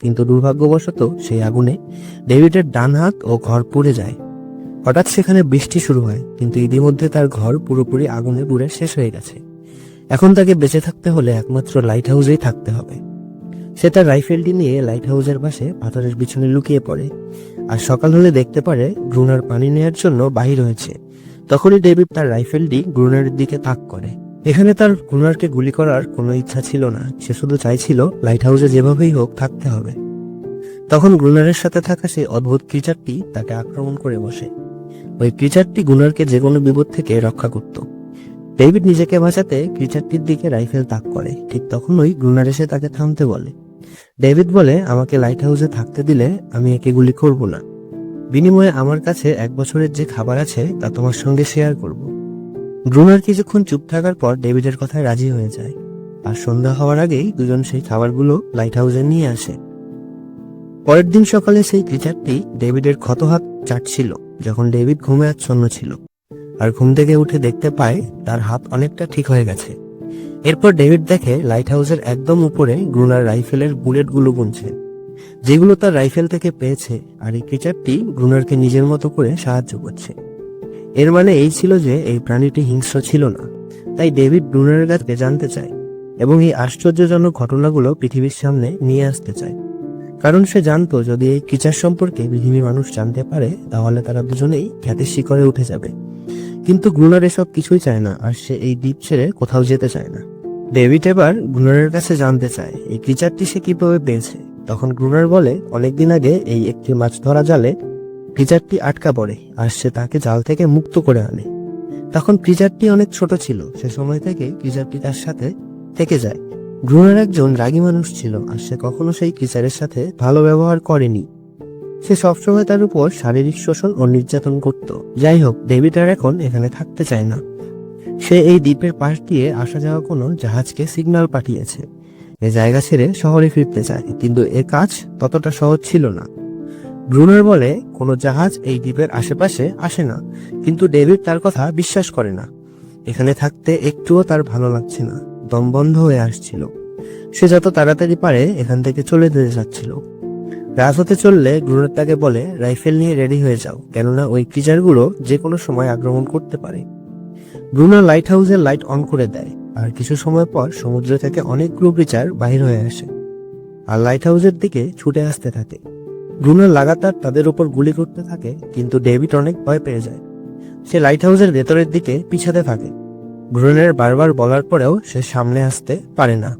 কিন্তু দুর্ভাগ্যবশত সেই আগুনে ডেভিডের ডান হাত ও ঘর পুড়ে যায়। হঠাৎ সেখানে বৃষ্টি শুরু হয়, কিন্তু ইতিমধ্যে তার ঘর পুরোপুরি আগুনে পুড়ে শেষ হয়ে গেছে। এখন তাকে বেঁচে থাকতে হলে একমাত্র লাইট হাউসেই থাকতে হবে। সে তার রাইফেলটি নিয়ে লাইট হাউসের পাশে পাথরের পিছনে লুকিয়ে পড়ে, আর সকাল হলে দেখতে পারে গ্রুনার পানি নেয়ার জন্য বাহির হয়েছে। তখনই ডেভিড তার রাইফেলটি গ্রুনারের দিকে তাক করে। এখানে তার গ্রুনারকে গুলি করার কোনো ইচ্ছা ছিল না, সে শুধু চাইছিল লাইট হাউসে যেভাবেই হোক থাকতে হবে। তখন গ্রুনারের সাথে থাকা সেই অদ্ভুত ক্রিচারটি তাকে আক্রমণ করে বসে। ওই ক্রিচারটি গ্রুনারকে যে কোনো বিপদ থেকে রক্ষা করত। ডেভিড নিজেকে বাঁচাতে ক্রিচারটির দিকে রাইফেল তাক করে। ঠিক তখনই গ্রুনার এসে তাকে থামতে বলে। ডেভিড বলে, আমাকে লাইট হাউসে থাকতে দিলে আমি একে গুলি করব না। বিনিময়ে আমার কাছে 1 বছরের যে খাবার আছে তা তোমার সঙ্গে শেয়ার করব। গ্রুনার কিছুক্ষণ চুপ থাকার পর ডেভিডের কথায় রাজি হয়ে যায়, আর সন্ধ্যা হওয়ার আগেই দুজন সেই খাবারগুলো লাইট হাউসে নিয়ে আসে। পরের দিন সকালে সেই ক্রিচারটি ডেভিডের ক্ষত হাত চাটছিল যখন ডেভিড ঘুমে আচ্ছন্ন ছিল, আর ঘুম থেকে উঠে দেখতে পায় তার হাত অনেকটা ঠিক হয়ে গেছে। এরপর ডেভিড দেখে লাইট হাউসের একদম উপরে গ্রুনার রাইফেলের বুলেটগুলো গুনছে, যেগুলো তার রাইফেল থেকে পেয়েছে, আর এই ক্রিচারটি গ্রুনারকে নিজের মতো করে সাহায্য করছে। এর মানে এই ছিল যে এই প্রাণীটি হিংস্র ছিল না। তাই ডেভিড গ্রুনারের কাছে জানতে চায় এবং এই আশ্চর্যজনক ঘটনাগুলো পৃথিবীর সামনে নিয়ে আসতে চায়, কারণ সে জানতো যদি এই ক্রিচার সম্পর্কে পৃথিবীর মানুষ জানতে পারে তাহলে তারা দুজনেই খ্যাতির শিখরে উঠে যাবে। কিন্তু গ্রুনার এসব কিছুই চায় না, আর সে এই দ্বীপ ছেড়ে কোথাও যেতে চায় না। ডেভিড এবার গ্রুনারের কাছে জানতে চায় এই ক্রিচারটি সে কিভাবে পেয়েছে। তখন গ্রুনার বলে, অনেকদিন আগে এই একটি মাছ ধরা জালে ক্রিচারটি আটকা পড়ে, আর সে তাকে জাল থেকে মুক্ত করে আনে। তখন ক্রিচারটি অনেক ছোট ছিল, সে সময় থেকে ক্রিচারটি তার সাথে থেকে যায়। গ্রুনার একজন রাগী মানুষ ছিল, আর সে কখনো সেই ক্রিচারের সাথে ভালো ব্যবহার করেনি। সে সবসময় তার উপর শারীরিক শোষণ ও নির্যাতন করত। যাই হোক, ডেভিড আর এখন এখানে থাকতে চায় না। সে এই দ্বীপের পাশ দিয়ে আসা যাওয়া কোনো জাহাজকে সিগন্যাল পাঠিয়েছে এ জায়গা ছেড়ে শহরে ফিরতে চায়, কিন্তু এ কাজ ততটা সহজ ছিল না। গ্রুনার বলে কোনো জাহাজ এই দ্বীপের আশেপাশে আসে না, কিন্তু ডেভিড তার কথা বিশ্বাস করে না। এখানে থাকতে একটুও তার ভালো লাগছে না, দম বন্ধ হয়ে আসছিল। সে যত তাড়াতাড়ি পারে এখান থেকে চলে যেতে চাচ্ছিল। রাত হতে চললে গ্রুনার তাকে বলে, রাইফেল নিয়ে রেডি হয়ে যাও, কেননা ওই ক্রিচারগুলো যে কোনো সময় আক্রমণ করতে পারে। ব্রুনার লাইট হাউসের লাইট অন করে দেয়, আর কিছু সময় পর সমুদ্র থেকে অনেকগুলো ক্রিচার বাহির হয়ে আসে আর লাইট হাউসের দিকে ছুটে আসতে থাকে। ব্রুনার লাগাতার তাদের উপর গুলি করতে থাকে, কিন্তু ডেভিড অনেক ভয় পেয়ে যায়। সে লাইট হাউসের ভেতরের দিকে পিছাতে থাকে। ব্রুনারের বারবার বলার পরেও সে সামনে আসতে পারে না।